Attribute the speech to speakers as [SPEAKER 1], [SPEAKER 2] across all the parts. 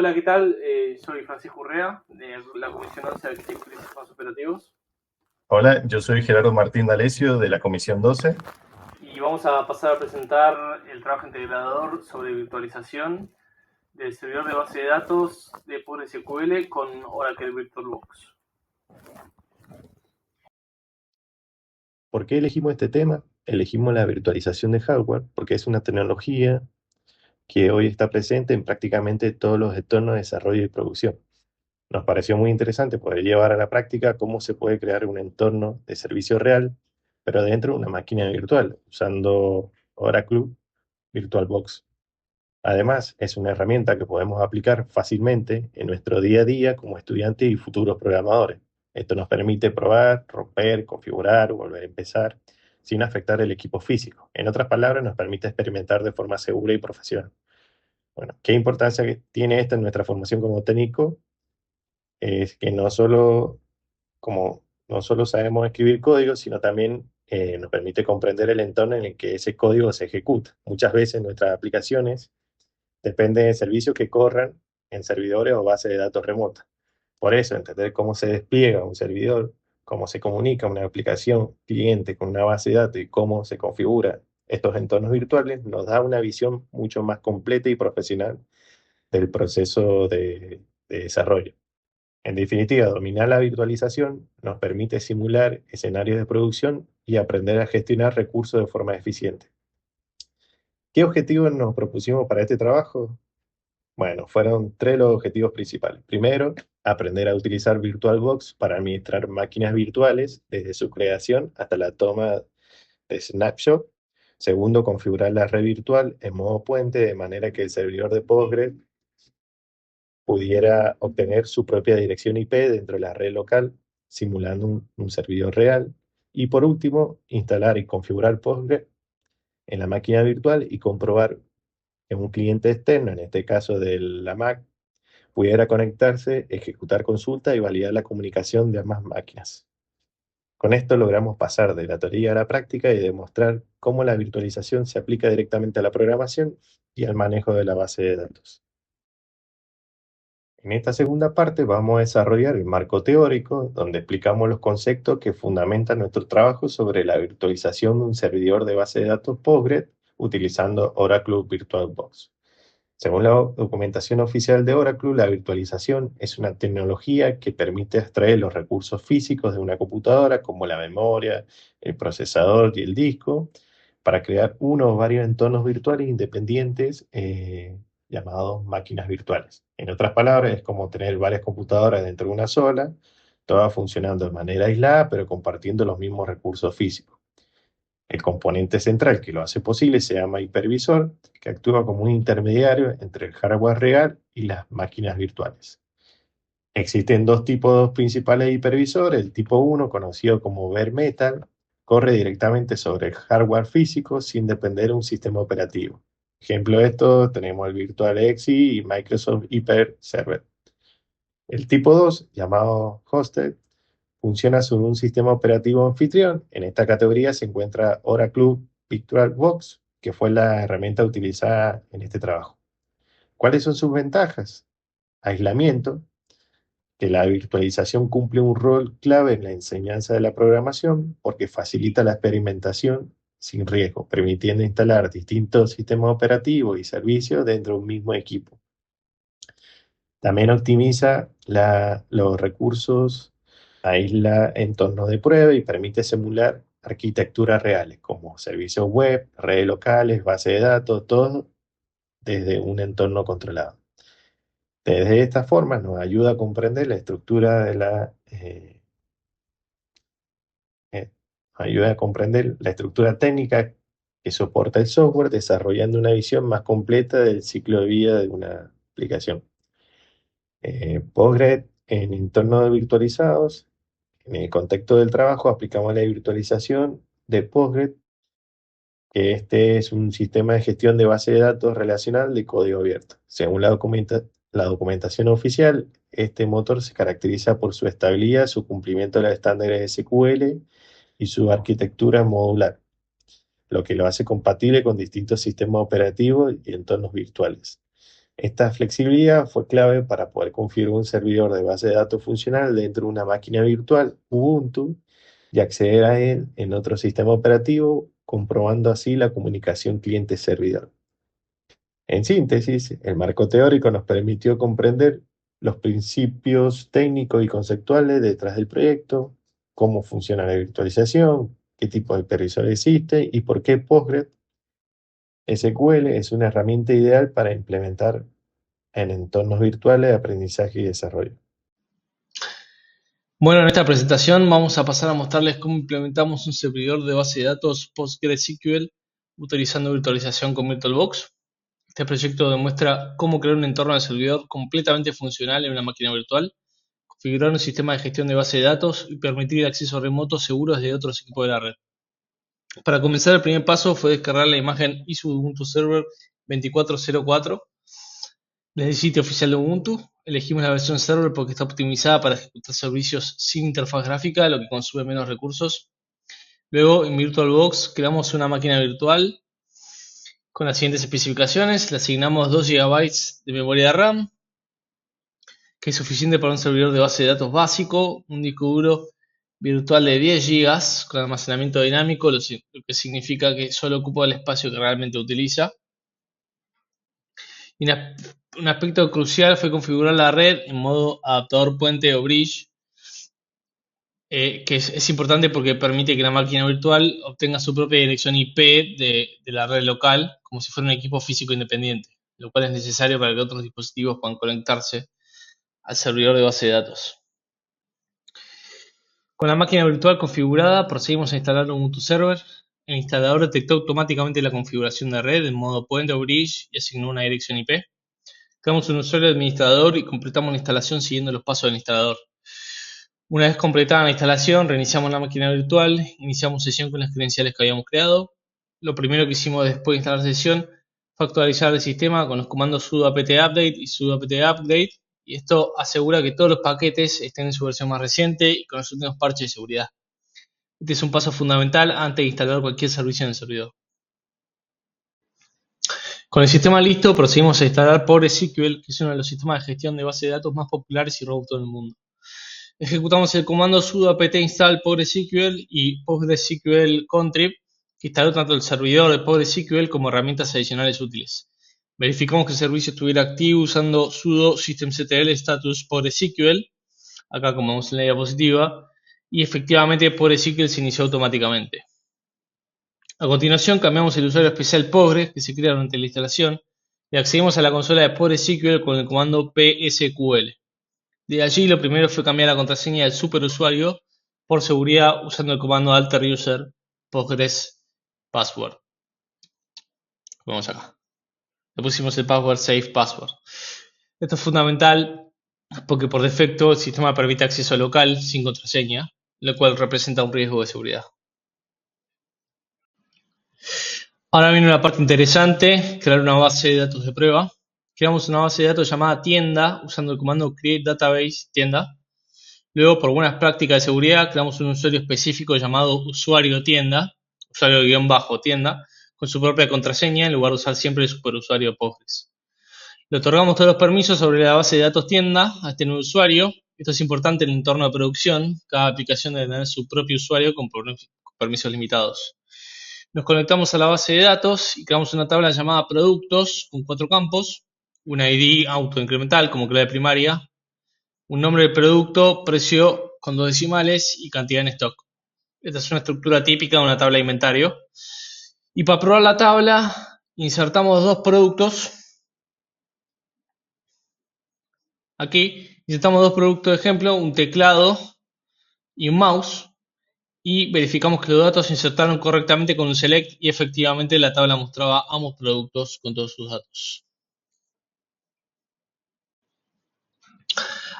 [SPEAKER 1] Hola, ¿qué tal? Soy Francisco Urrea, de la Comisión 11 de Arquitectura y Sistemas Operativos.
[SPEAKER 2] Hola, yo soy Gerardo Martín D'Alessio de la Comisión 12.
[SPEAKER 1] Y vamos a pasar a presentar el trabajo integrador sobre virtualización del servidor de base de datos de PostgreSQL con Oracle VirtualBox.
[SPEAKER 2] ¿Por qué elegimos este tema? Elegimos la virtualización de hardware porque es una tecnología que hoy está presente en prácticamente todos los entornos de desarrollo y producción. Nos pareció muy interesante poder llevar a la práctica cómo se puede crear un entorno de servicio real, pero dentro de una máquina virtual, usando Oracle VirtualBox. Además, es una herramienta que podemos aplicar fácilmente en nuestro día a día como estudiantes y futuros programadores. Esto nos permite probar, romper, configurar, volver a empezar sin afectar el equipo físico. En otras palabras, nos permite experimentar de forma segura y profesional. Bueno, ¿qué importancia tiene esto en nuestra formación como técnico? Es que no solo sabemos escribir código, sino también nos permite comprender el entorno en el que ese código se ejecuta. Muchas veces nuestras aplicaciones depende de servicios que corran en servidores o bases de datos remotas. Por eso, entender cómo se despliega un servidor, cómo se comunica una aplicación cliente con una base de datos y cómo se configura estos entornos virtuales, nos da una visión mucho más completa y profesional del proceso de desarrollo. En definitiva, dominar la virtualización nos permite simular escenarios de producción y aprender a gestionar recursos de forma eficiente. ¿Qué objetivos nos propusimos para este trabajo? Bueno, fueron tres los objetivos principales. Primero, aprender a utilizar VirtualBox para administrar máquinas virtuales desde su creación hasta la toma de snapshot. Segundo, configurar la red virtual en modo puente de manera que el servidor de Postgres pudiera obtener su propia dirección IP dentro de la red local, simulando un servidor real. Y por último, instalar y configurar Postgres en la máquina virtual y comprobar que un cliente externo, en este caso de la Mac, pudiera conectarse, ejecutar consulta y validar la comunicación de ambas máquinas. Con esto logramos pasar de la teoría a la práctica y demostrar cómo la virtualización se aplica directamente a la programación y al manejo de la base de datos. En esta segunda parte vamos a desarrollar el marco teórico, donde explicamos los conceptos que fundamentan nuestro trabajo sobre la virtualización de un servidor de base de datos Postgres utilizando Oracle VirtualBox. Según la documentación oficial de Oracle, la virtualización es una tecnología que permite extraer los recursos físicos de una computadora, como la memoria, el procesador y el disco, para crear uno o varios entornos virtuales independientes llamados máquinas virtuales. En otras palabras, es como tener varias computadoras dentro de una sola, todas funcionando de manera aislada, pero compartiendo los mismos recursos físicos. El componente central que lo hace posible se llama hipervisor, que actúa como un intermediario entre el hardware real y las máquinas virtuales. Existen dos tipos principales de hipervisor. El tipo 1, conocido como bare metal, corre directamente sobre el hardware físico sin depender de un sistema operativo. Ejemplo de esto tenemos el VirtualXE y Microsoft Hyper Server. El tipo 2, llamado hosted, funciona sobre un sistema operativo anfitrión. En esta categoría se encuentra Oracle VirtualBox, que fue la herramienta utilizada en este trabajo. ¿Cuáles son sus ventajas? Aislamiento, que la virtualización cumple un rol clave en la enseñanza de la programación porque facilita la experimentación sin riesgo, permitiendo instalar distintos sistemas operativos y servicios dentro de un mismo equipo. También optimiza los recursos, aísla entornos de prueba y permite simular arquitecturas reales como servicios web, redes locales, bases de datos, todo desde un entorno controlado. Desde esta forma nos ayuda a comprender la estructura de ayuda a comprender la estructura técnica que soporta el software, desarrollando una visión más completa del ciclo de vida de una aplicación. Postgres en entornos virtualizados. En el contexto del trabajo aplicamos la virtualización de Postgres, que este es un sistema de gestión de base de datos relacional de código abierto. Según la documentación oficial, este motor se caracteriza por su estabilidad, su cumplimiento de los estándares SQL y su arquitectura modular, lo que lo hace compatible con distintos sistemas operativos y entornos virtuales. Esta flexibilidad fue clave para poder configurar un servidor de base de datos funcional dentro de una máquina virtual Ubuntu y acceder a él en otro sistema operativo, comprobando así la comunicación cliente-servidor. En síntesis, el marco teórico nos permitió comprender los principios técnicos y conceptuales detrás del proyecto, cómo funciona la virtualización, qué tipo de hipervisor existe y por qué PostgreSQL es una herramienta ideal para implementar en entornos virtuales de aprendizaje y desarrollo.
[SPEAKER 1] Bueno, en esta presentación vamos a pasar a mostrarles cómo implementamos un servidor de base de datos PostgreSQL utilizando virtualización con VirtualBox. Este proyecto demuestra cómo crear un entorno de servidor completamente funcional en una máquina virtual, configurar un sistema de gestión de base de datos y permitir acceso remoto seguro desde otros equipos de la red. Para comenzar, el primer paso fue descargar la imagen ISO de Ubuntu Server 2404 desde el sitio oficial de Ubuntu. Elegimos la versión server porque está optimizada para ejecutar servicios sin interfaz gráfica, lo que consume menos recursos. Luego, en VirtualBox, creamos una máquina virtual con las siguientes especificaciones. Le asignamos 2 GB de memoria de RAM, que es suficiente para un servidor de base de datos básico, un disco duro virtual de 10 GB con almacenamiento dinámico, lo que significa que solo ocupa el espacio que realmente utiliza. Y un aspecto crucial fue configurar la red en modo adaptador puente o bridge, que es importante porque permite que la máquina virtual obtenga su propia dirección IP de la red local, como si fuera un equipo físico independiente, lo cual es necesario para que otros dispositivos puedan conectarse al servidor de base de datos. Con la máquina virtual configurada, procedimos a instalar un Ubuntu Server. El instalador detectó automáticamente la configuración de red en modo puente o bridge y asignó una dirección IP. Creamos un usuario administrador y completamos la instalación siguiendo los pasos del instalador. Una vez completada la instalación, reiniciamos la máquina virtual, iniciamos sesión con las credenciales que habíamos creado. Lo primero que hicimos después de instalar sesión fue actualizar el sistema con los comandos sudo apt update y sudo apt upgrade, y esto asegura que todos los paquetes estén en su versión más reciente y con los últimos parches de seguridad. Este es un paso fundamental antes de instalar cualquier servicio en el servidor. Con el sistema listo, procedimos a instalar PostgreSQL, que es uno de los sistemas de gestión de base de datos más populares y robustos del mundo. Ejecutamos el comando sudo apt install PostgreSQL y PostgreSQL contrib, que instaló tanto el servidor de PostgreSQL como herramientas adicionales útiles. Verificamos que el servicio estuviera activo usando sudo systemctl status PostgreSQL, acá como vemos en la diapositiva, y efectivamente PostgreSQL se inició automáticamente. A continuación cambiamos el usuario especial Postgres que se crea durante la instalación y accedimos a la consola de PostgreSQL con el comando psql. De allí lo primero fue cambiar la contraseña del superusuario por seguridad usando el comando alteruser postgres password. Vamos acá. Le pusimos el password safe password. Esto es fundamental porque por defecto el sistema permite acceso local sin contraseña, lo cual representa un riesgo de seguridad. Ahora viene una parte interesante, crear una base de datos de prueba. Creamos una base de datos llamada tienda usando el comando create database tienda. Luego, por buenas prácticas de seguridad, creamos un usuario específico llamado usuario tienda, usuario-tienda, con su propia contraseña en lugar de usar siempre el superusuario Postgres. Le otorgamos todos los permisos sobre la base de datos tienda a este nuevo usuario. Esto es importante en el entorno de producción. Cada aplicación debe tener su propio usuario con permisos limitados. Nos conectamos a la base de datos y creamos una tabla llamada productos con 4 campos, una ID autoincremental como clave primaria, un nombre del producto, precio con 2 decimales y cantidad en stock. Esta es una estructura típica de una tabla de inventario. Y para probar la tabla, insertamos 2 productos. Aquí insertamos 2 productos de ejemplo, un teclado y un mouse. Y verificamos que los datos se insertaron correctamente con un select y efectivamente la tabla mostraba ambos productos con todos sus datos.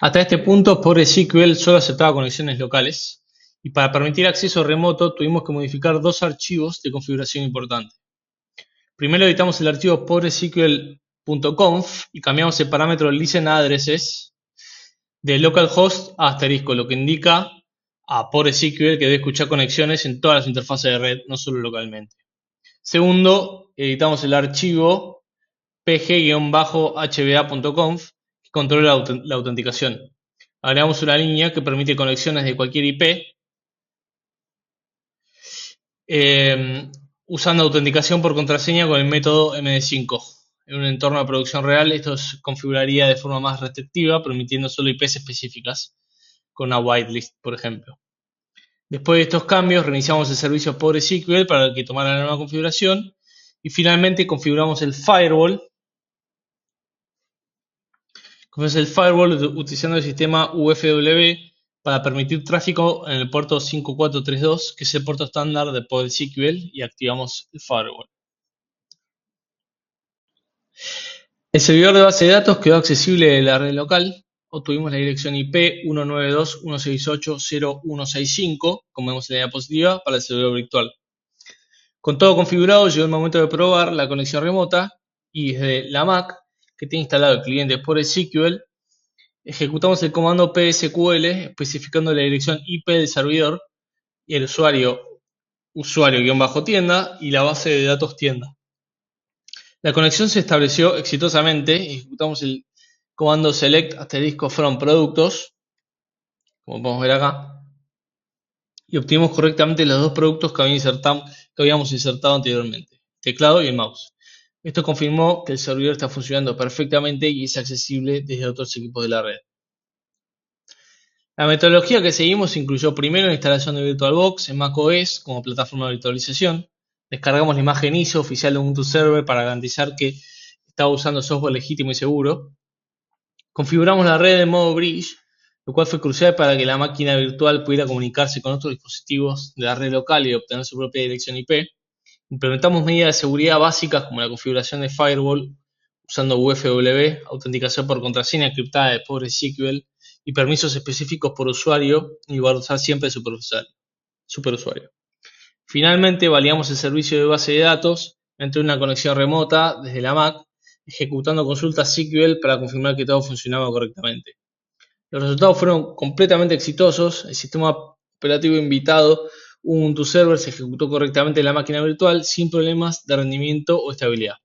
[SPEAKER 1] Hasta este punto, PostgreSQL solo aceptaba conexiones locales y para permitir acceso remoto tuvimos que modificar 2 archivos de configuración importante. Primero editamos el archivo postgresql.conf y cambiamos el parámetro listenaddresses de localhost a asterisco, lo que indica a PostgreSQL que debe escuchar conexiones en todas las interfaces de red, no solo localmente. Segundo, editamos el archivo pg-hba.conf que controla la autenticación. Agregamos una línea que permite conexiones de cualquier IP usando autenticación por contraseña con el método MD5. En un entorno de producción real, esto se configuraría de forma más restrictiva, permitiendo solo IPs específicas, con una whitelist, por ejemplo. Después de estos cambios, reiniciamos el servicio PostgreSQL para que tomara la nueva configuración y finalmente configuramos el firewall. Utilizando el sistema UFW para permitir tráfico en el puerto 5432, que es el puerto estándar de PostgreSQL, y activamos el firewall. El servidor de base de datos quedó accesible de la red local. Obtuvimos la dirección IP 192.168.0.165, como vemos en la diapositiva, para el servidor virtual. Con todo configurado, llegó el momento de probar la conexión remota y desde la Mac, que tiene instalado el cliente PostgreSQL, ejecutamos el comando psql especificando la dirección IP del servidor y el usuario-tienda y la base de datos tienda. La conexión se estableció exitosamente y ejecutamos el comando select *from productos, como podemos ver acá, y obtuvimos correctamente los dos productos que habíamos insertado anteriormente, teclado y el mouse. Esto confirmó que el servidor está funcionando perfectamente y es accesible desde otros equipos de la red. La metodología que seguimos incluyó primero la instalación de VirtualBox en macOS como plataforma de virtualización. Descargamos la imagen ISO oficial de Ubuntu Server para garantizar que estaba usando software legítimo y seguro. Configuramos la red en modo bridge, lo cual fue crucial para que la máquina virtual pudiera comunicarse con otros dispositivos de la red local y obtener su propia dirección IP. Implementamos medidas de seguridad básicas como la configuración de firewall usando UFW, autenticación por contraseña encriptada de PostgreSQL y permisos específicos por usuario y guardar siempre superusuario. Finalmente, validamos el servicio de base de datos mediante una conexión remota desde la Mac, ejecutando consultas SQL para confirmar que todo funcionaba correctamente. Los resultados fueron completamente exitosos. El sistema operativo invitado Ubuntu Server se ejecutó correctamente en la máquina virtual sin problemas de rendimiento o estabilidad.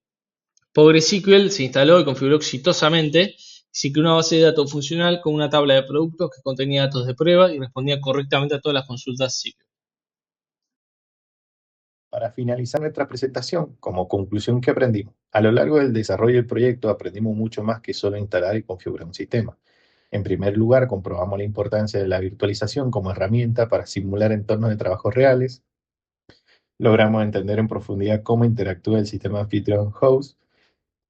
[SPEAKER 1] PostgreSQL se instaló y configuró exitosamente y se creó una base de datos funcional con una tabla de productos que contenía datos de prueba y respondía correctamente a todas las consultas SQL.
[SPEAKER 2] Para finalizar nuestra presentación, como conclusión, ¿qué aprendimos? A lo largo del desarrollo del proyecto aprendimos mucho más que solo instalar y configurar un sistema. En primer lugar, comprobamos la importancia de la virtualización como herramienta para simular entornos de trabajo reales. Logramos entender en profundidad cómo interactúa el sistema anfitrión host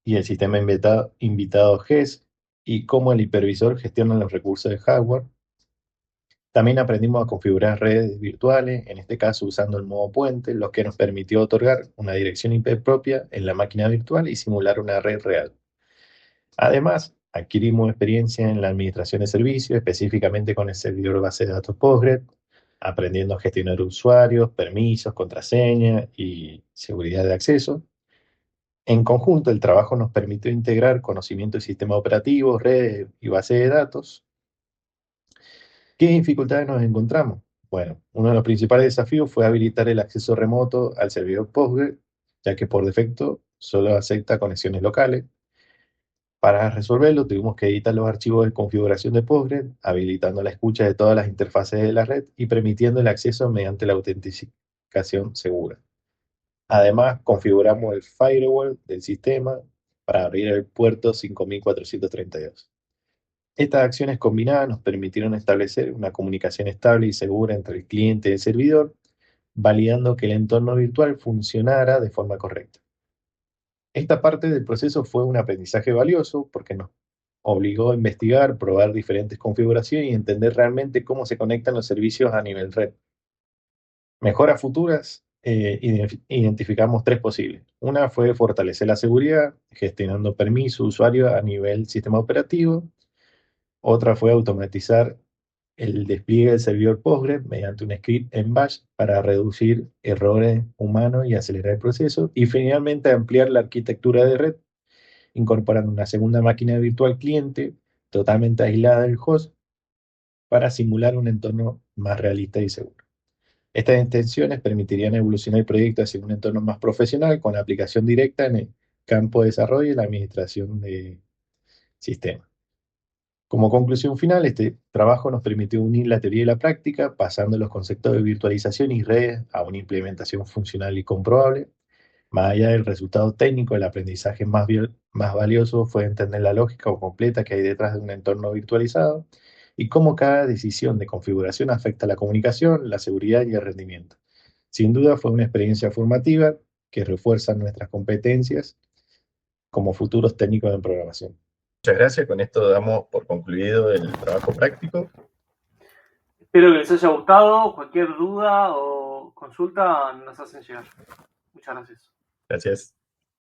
[SPEAKER 2] y el sistema invitado guest y cómo el hipervisor gestiona los recursos de hardware. También aprendimos a configurar redes virtuales, en este caso usando el modo puente, lo que nos permitió otorgar una dirección IP propia en la máquina virtual y simular una red real. Además, adquirimos experiencia en la administración de servicios, específicamente con el servidor base de datos Postgres, aprendiendo a gestionar usuarios, permisos, contraseñas y seguridad de acceso. En conjunto, el trabajo nos permitió integrar conocimiento de sistemas operativos, redes y bases de datos. ¿Qué dificultades nos encontramos? Bueno, uno de los principales desafíos fue habilitar el acceso remoto al servidor Postgres, ya que por defecto solo acepta conexiones locales. Para resolverlo, tuvimos que editar los archivos de configuración de Postgres, habilitando la escucha de todas las interfaces de la red y permitiendo el acceso mediante la autenticación segura. Además, configuramos el firewall del sistema para abrir el puerto 5432. Estas acciones combinadas nos permitieron establecer una comunicación estable y segura entre el cliente y el servidor, validando que el entorno virtual funcionara de forma correcta. Esta parte del proceso fue un aprendizaje valioso porque nos obligó a investigar, probar diferentes configuraciones y entender realmente cómo se conectan los servicios a nivel red. Mejoras futuras, identificamos tres posibles. Una fue fortalecer la seguridad, gestionando permisos, usuarios a nivel sistema operativo. Otra fue automatizar el despliegue del servidor Postgres mediante un script en Bash para reducir errores humanos y acelerar el proceso. Y finalmente ampliar la arquitectura de red, incorporando una segunda máquina virtual cliente totalmente aislada del host para simular un entorno más realista y seguro. Estas intenciones permitirían evolucionar el proyecto hacia un entorno más profesional con aplicación directa en campo de desarrollo y la administración de sistemas. Como conclusión final, este trabajo nos permitió unir la teoría y la práctica, pasando los conceptos de virtualización y redes a una implementación funcional y comprobable. Más allá del resultado técnico, el aprendizaje más valioso fue entender la lógica o completa que hay detrás de un entorno virtualizado y cómo cada decisión de configuración afecta la comunicación, la seguridad y el rendimiento. Sin duda fue una experiencia formativa que refuerza nuestras competencias como futuros técnicos en programación. Muchas gracias, con esto damos por concluido el trabajo práctico.
[SPEAKER 1] Espero que les haya gustado. Cualquier duda o consulta nos hacen llegar. Muchas gracias.
[SPEAKER 2] Gracias.